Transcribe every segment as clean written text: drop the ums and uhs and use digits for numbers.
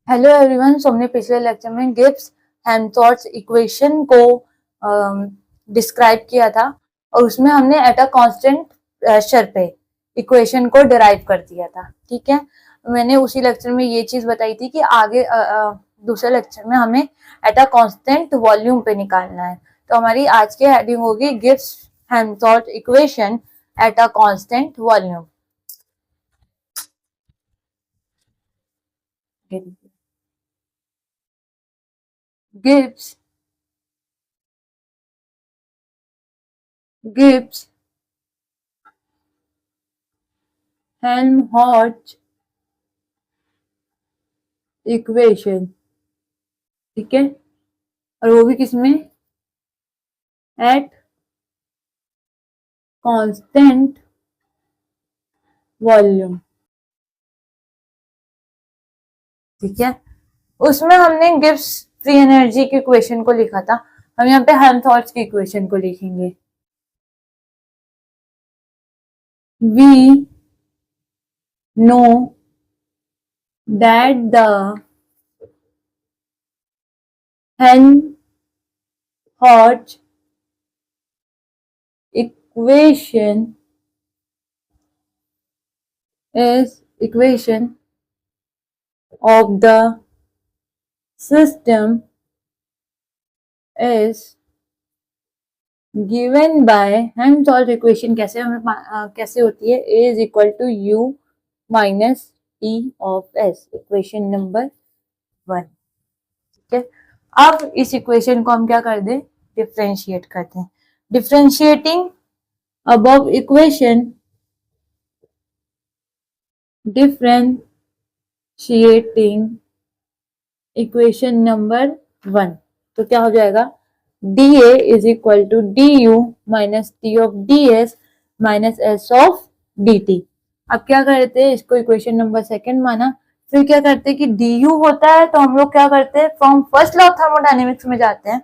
Hello everyone. सो हमने पिछले lecture में गिब्स हेल्महोल्ट्ज इक्वेशन को डिस्क्राइब किया था और उसमें हमने एट अ कांस्टेंट प्रेशर पे इक्वेशन को डिराइव कर दिया था। ठीक है, मैंने उसी लेक्चर में ये चीज बताई थी कि आगे दूसरे लेक्चर में हमें एट अ कांस्टेंट वॉल्यूम पे निकालना है। तो हमारी आज की हेडिंग होगी Gibbs Helmholtz equation eight a constant volume. Gibbs Gibbs Helmholtz equation, ठीक है, और वो भी किसमें, एट कांस्टेंट वॉल्यूम। ठीक है, उसमें हमने गिब्स फ्री एनर्जी की इक्वेशन को लिखा था, हम यहाँ पे हेल्महोल्ट्ज की इक्वेशन को लिखेंगे। We know that the Helmholtz equation is equation of the system is given by Helmholtz equation कैसे कैसे होती है, A is equal to U minus T of S, equation number 1। ठीक है, अब इस इक्वेशन को हम क्या कर दें, डिफ्रेंशिएट करते हैं। Differentiating above equation, differentiating equation number 1, तो क्या हो जाएगा, dA is equal to du minus T of ds minus S of dt। अब क्या करते हैं, इसको इक्वेशन नंबर 2 माना, फिर क्या करते हैं कि du होता है तो हम लोग क्या करते हैं, from first law of thermodynamics में जाते हैं।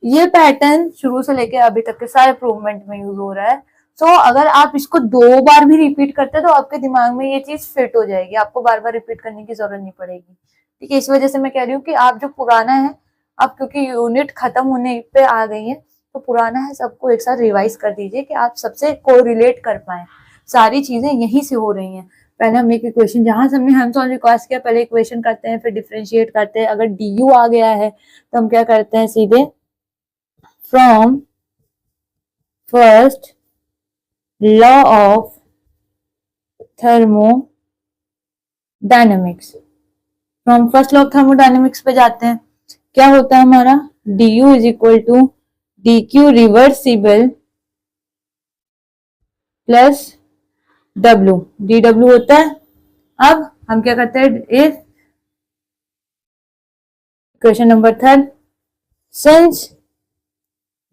ये पैटर्न शुरू से लेके अभी तक के सारे प्रूवमेंट में यूज हो रहा है। सो अगर आप इसको 2 बार भी रिपीट करते हैं तो आपके दिमाग में ये चीज फिट हो जाएगी, आपको बार बार रिपीट करने की जरूरत नहीं पड़ेगी। ठीक है, इस वजह से मैं कह रही हूँ कि आप जो पुराना है, आप क्योंकि यूनिट खत्म होने पे आ गई है, तो पुराना है सबको एक साथ रिवाइज कर दीजिए कि आप सबसे कोरिलेट कर पाए। सारी चीजें यहीं से हो रही हैं। पहले हम एक इक्वेशन, जहां से हमने हेल्महोल्ट्ज रिक्वेस्ट किया, पहले इक्वेशन करते हैं, फिर डिफरेंशिएट करते हैं। अगर डी आ गया है तो हम क्या करते हैं, सीधे from first law of thermodynamics, from first law of thermodynamics पे जाते हैं। क्या होता है हमारा, du is equal to dq reversible plus w, dw होता है। अब हम क्या करते हैं, इफ इक्वेशन नंबर 3, सिंस,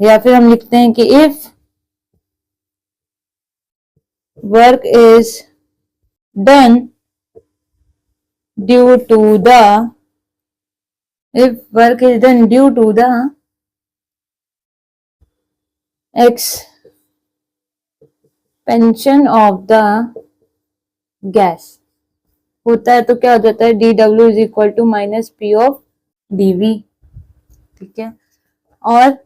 या फिर हम लिखते हैं कि if work is done due to the, if work is done due to the expansion of the gas होता है, तो क्या हो जाता है, dw is equal to minus P of dv। ठीक है, और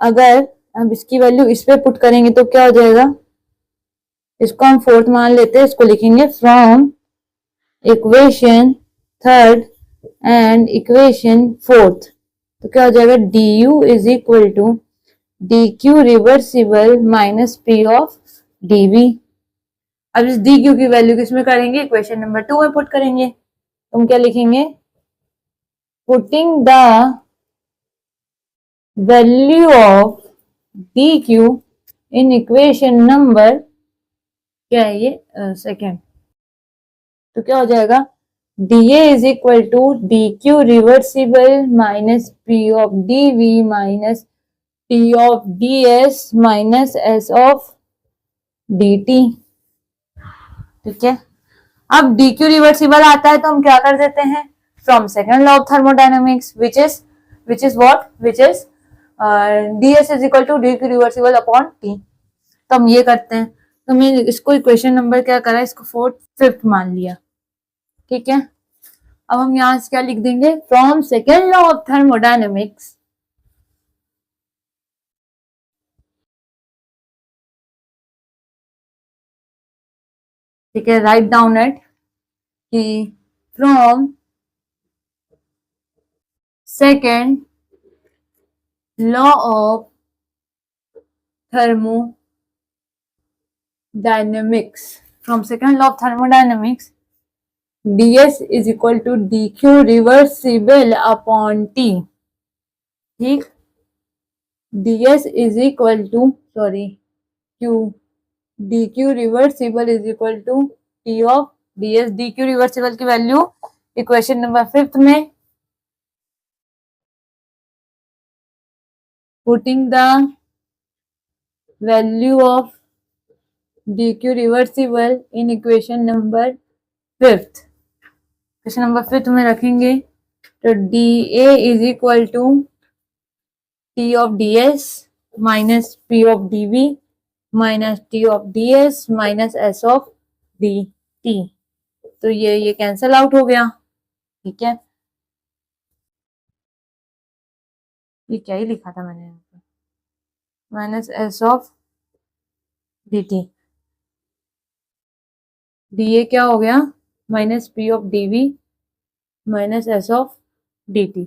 अगर अब इसकी वैल्यू इस पे पुट करेंगे तो क्या हो जाएगा, इसको हम फोर्थ मान लेते हैं, इसको लिखेंगे फ्रॉम इक्वेशन 3 एंड इक्वेशन 4, तो क्या हो जाएगा, du is equal to dq reversible minus P of dv। अब इस dq की वैल्यू किसमें करेंगे, इक्वेशन नंबर 2 में पुट करेंगे। तो हम क्या लिखेंगे, putting the value of dq in equation number, क्या है ये, सेकेंड, तो क्या हो जाएगा, dA is equal to dq reversible minus p of dv minus p of ds minus s of dt। ठीक है, अब dq रिवर्सिबल आता है तो हम क्या कर देते हैं, from second law of thermodynamics which is what, which is ds is equal to dq reversible upon t। तो हम ये करते हैं, तो मैं इसको इक्वेशन नंबर क्या करा, इसको 4th 5th मान लिया। ठीक है, अब हम यहां से क्या लिख देंगे, from second law of thermodynamics, ठीक है, राइट डाउन एट कि from second law of thermodynamics, from second law of thermodynamics, ds is equal to dq reversible upon t, ठीक, ds is equal to q dq reversible is equal to t of ds, dq reversible की value equation number 5 में putting the value of dq reversible in equation number 5th, question number 5 में रखेंगे तो dA is equal to T of ds minus P of dV minus T of ds minus S of dt, तो ये cancel out हो गया, ठीक है, ये क्या ही लिखा था मैंने यहाँ पे, minus S of dt, dA क्या हो गया, minus P of dV minus S of dt,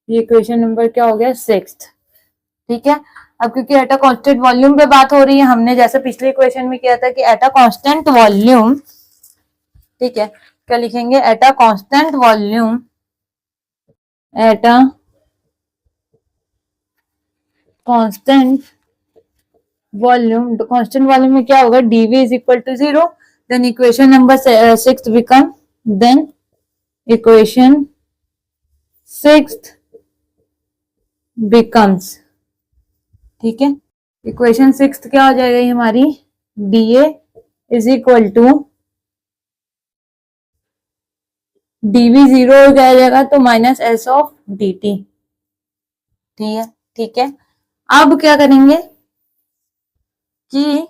ये इक्वेशन नंबर क्या हो गया, 6th, ठीक है। अब क्योंकि एट अ कांस्टेंट वॉल्यूम पे बात हो रही है, हमने जैसे पिछले इक्वेशन में किया था कि एट अ कांस्टेंट वॉल्यूम, ठीक है, क्या लिखेंगे, at a constant volume, at a constant volume, constant volume में क्या होगा, dv is equal to 0, then equation number 6 become, then equation 6 becomes, ठीक है, इक्वेशन 6 क्या हो जाएगी हमारी, dA is equal to dV 0 हो जाएगा तो माइनस S ऑफ dt, ठीक है, ठीक है। अब क्या करेंगे कि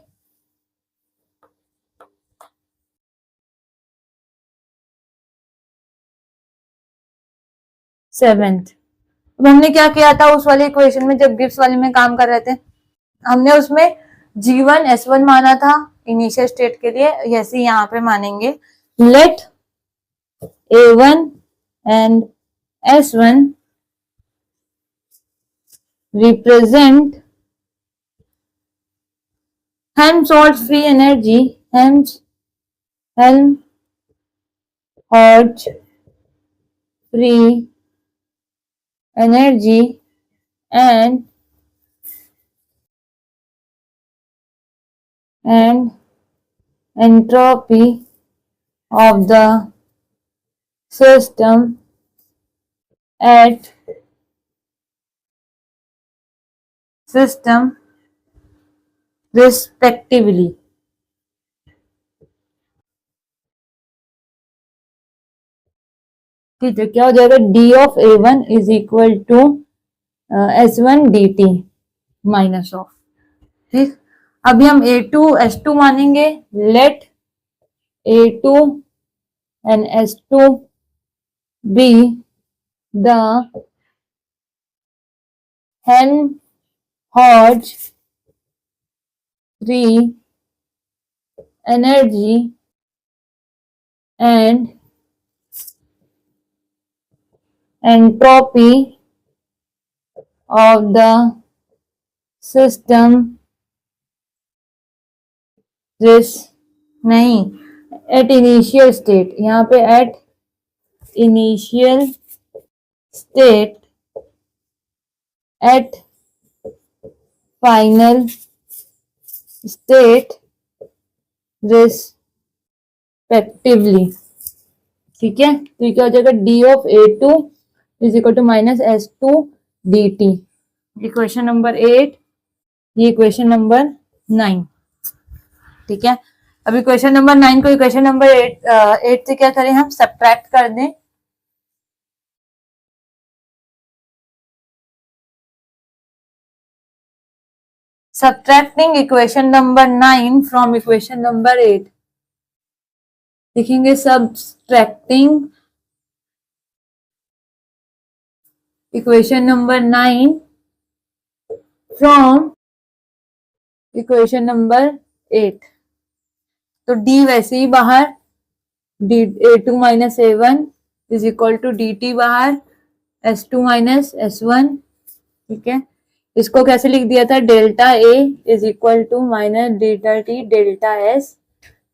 सेवेंथ, अब हमने क्या किया था उस वाले इक्वेशन में, जब गिब्स वाले में काम कर रहे थे, हमने उसमें G1 S1 माना था इनिशियल स्टेट के लिए, जैसे यहाँ पे मानेंगे let A1 and S1 represent Helmholtz free energy, Helmholtz free energy and entropy of the system at system respectively, ठीक है, क्या हो जाएगा, d of A1 is equal to S1 dt minus of, ठीक, अभी हम A2 S2 मानेंगे, let A2 and S2 be the Helmholtz free energy and entropy of the system this नहीं, at initial state, यहाँ पे at initial state, at final state respectively, ठीक है, तो ये क्या हो जाएगा, d of A2 is equal to minus S2 dt, equation number 8, ये इक्वेशन नंबर 9, ठीक है। अब इक्वेशन नंबर 9 को इक्वेशन नंबर 8 से क्या करें, हम सब्ट्रैक्ट कर दें, subtracting equation number 9 from equation number 8, लिखेंगे subtracting equation number 9 from equation number 8। तो डी वैसे ही बाहर, डी a2 माइनस a1 is equal to dt बाहर s2 माइनस s1। ठीक है, इसको कैसे लिख दिया था, delta A is equal to minus delta T delta S.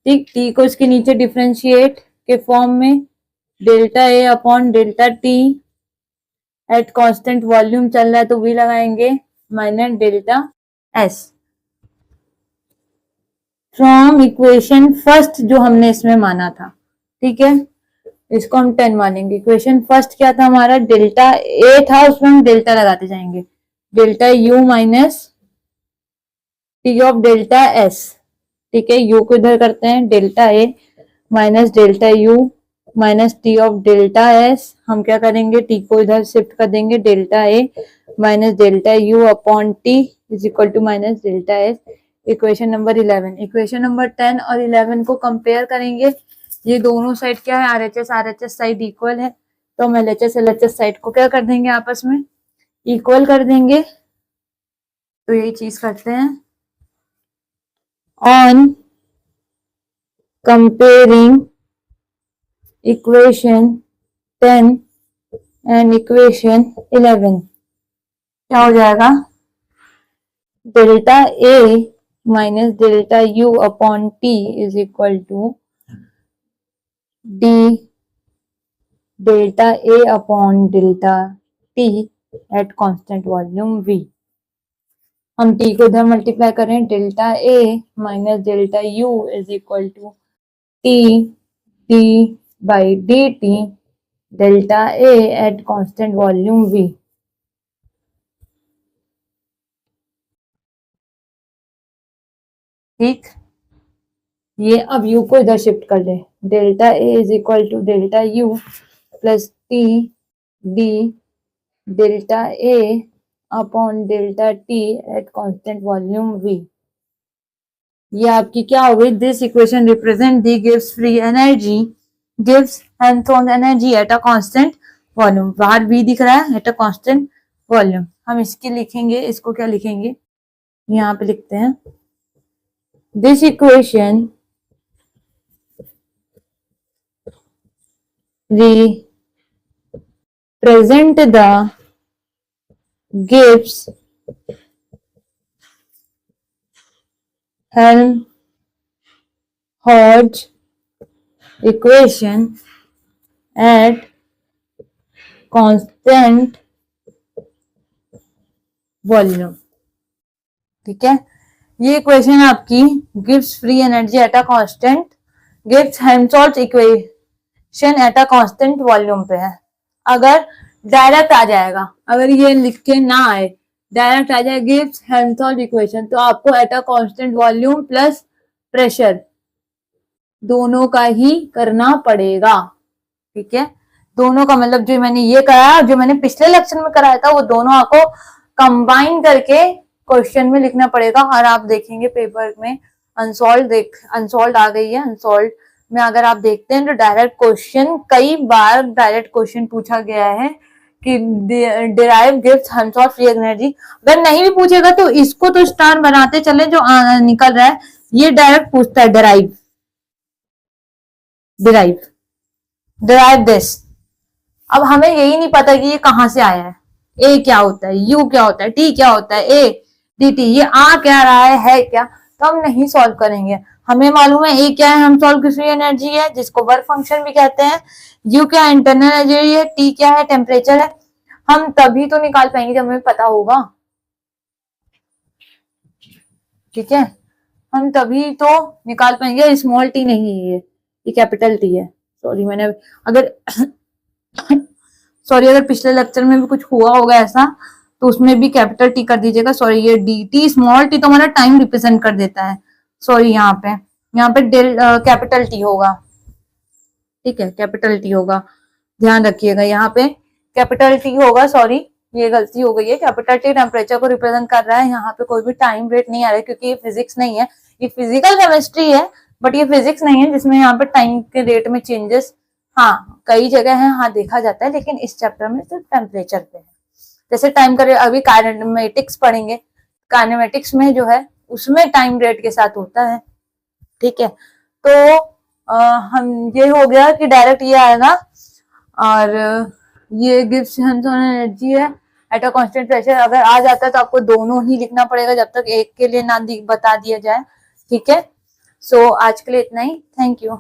ठीक, टी को इसके नीचे डिफ्रेंशिएट के फॉर्म में delta A upon delta T, at constant volume चल रहा है तो वी लगाएंगे minus delta S. From equation first जो हमने इसमें माना था, ठीक है, इसको हम 10 मानेंगे। इक्वेशन फर्स्ट क्या था हमारा, डेल्टा ए था, उसमें हम डेल्टा लगाते जाएंगे, delta U minus T of delta S. ठीक है, यू को इधर करते हैं, delta A minus delta U minus T of delta S. हम क्या करेंगे, टी को इधर शिफ्ट कर देंगे, delta A minus delta U upon T is equal to minus delta S. Equation number 11। Equation number 10 और 11 को कंपेयर करेंगे। ये दोनों साइड क्या है, आरएचएस आरएचएस साइड इक्वल है, तो हम एलएचएस एलएचएस साइड को क्या कर देंगे, आपस में इक्वल कर देंगे। तो यही चीज करते हैं, on comparing equation 10 and equation 11 क्या हो जाएगा, delta A minus delta U upon T is equal to D delta A upon delta T at constant volume V. हम टी को इधर मल्टीप्लाई करें, delta A minus delta U is equal to T T by D T delta A at constant volume V. ठीक, ये अब U को इधर shift कर ले, delta A is equal to delta U plus T D delta A upon delta T at constant volume we. ये आपकी क्या हो गई, this equation represent the gives free energy, gives hands on energy at a constant volume. बाहर we दिख रहा है, eight a constant volume. हम इसके लिखेंगे, इसको क्या लिखेंगे, यहाँ पे लिखते हैं, this equation represent the Gibbs Helmholtz equation at constant volume. ठीक है, ये इक्वेशन आपकी Gibbs free energy at a constant, Gibbs Helmholtz equation eight a constant volume पे है। अगर डायरेक्ट आ जाएगा, अगर ये लिख के ना आए, डायरेक्ट आ जाए गिब्स हेल्महोल्ट्ज इक्वेशन, तो आपको eight a constant volume plus pressure दोनों का ही करना पड़ेगा। ठीक है, दोनों का मतलब जो मैंने ये कराया, जो मैंने पिछले लेक्चर में कराया था, वो दोनों आपको कंबाइन करके क्वेश्चन में लिखना पड़ेगा। और आप देखेंगे पेपर में अनसॉल्व आ गई है, अनसॉल्व में अगर आप देखते हैं तो डायरेक्ट क्वेश्चन, कई बार डायरेक्ट क्वेश्चन पूछा गया है कि derive gives Helmholtz free energy. अगर नहीं भी पूछेगा तो इसको तो स्टार बनाते चले, जो निकल रहा है ये डायरेक्ट पूछता है, डिराइव दिस। अब हमें यही नहीं पता कि ये कहां से आया है, ए क्या होता है, यू क्या होता है, टी क्या होता है, ए डी टी, ये आ क्या रहा है क्या, तो हम नहीं सॉल्व करेंगे। हमें मालूम है ए क्या है, हम सॉल्व की फ्री एनर्जी है, जिसको वर्क फंक्शन भी कहते हैं, यू क्या है, इंटरनल एनर्जी है, टी क्या है, टेम्परेचर है। हम तभी तो निकाल पाएंगे जब हमें पता होगा। ठीक है, हम तभी तो निकाल पाएंगे। स्मॉल टी नहीं है ये कैपिटल टी है। सॉरी, मैंने अगर सॉरी अगर पिछले लेक्चर में भी कुछ हुआ होगा ऐसा, तो उसमें भी कैपिटल टी कर दीजिएगा। सॉरी, ये डी टी स्मॉल टी तो हमारा टाइम रिप्रेजेंट कर देता है। सॉरी, यहाँ पे कैपिटल टी होगा। ठीक है, कैपिटल टी होगा, ध्यान रखिएगा, यहाँ पे कैपिटल टी होगा। सॉरी, ये गलती हो गई है, कैपिटल टी टेम्परेचर को रिप्रेजेंट कर रहा है। यहाँ पे कोई भी टाइम रेट नहीं आ रहा है, क्योंकि ये फिजिक्स नहीं है, ये फिजिकल केमिस्ट्री है, बट ये फिजिक्स नहीं है जिसमें यहाँ पे टाइम के रेट में चेंजेस, हाँ कई जगह है, हाँ देखा जाता है, लेकिन इस चैप्टर में सिर्फ टेम्परेचर पे है। जैसे टाइम का अभी काइनेमेटिक्स पढ़ेंगे, काइनेमेटिक्स में जो है उसमें टाइम रेट के साथ होता है, ठीक है। तो हम ये हो गया कि डायरेक्ट ये आएगा और ये गिव्स एनर्जी है एट अ कांस्टेंट प्रेशर। अगर आ जाता है तो आपको दोनों ही लिखना पड़ेगा जब तक एक के लिए ना बता दिया जाए, ठीक है। सो आज के लिए इतना ही, थैंक यू।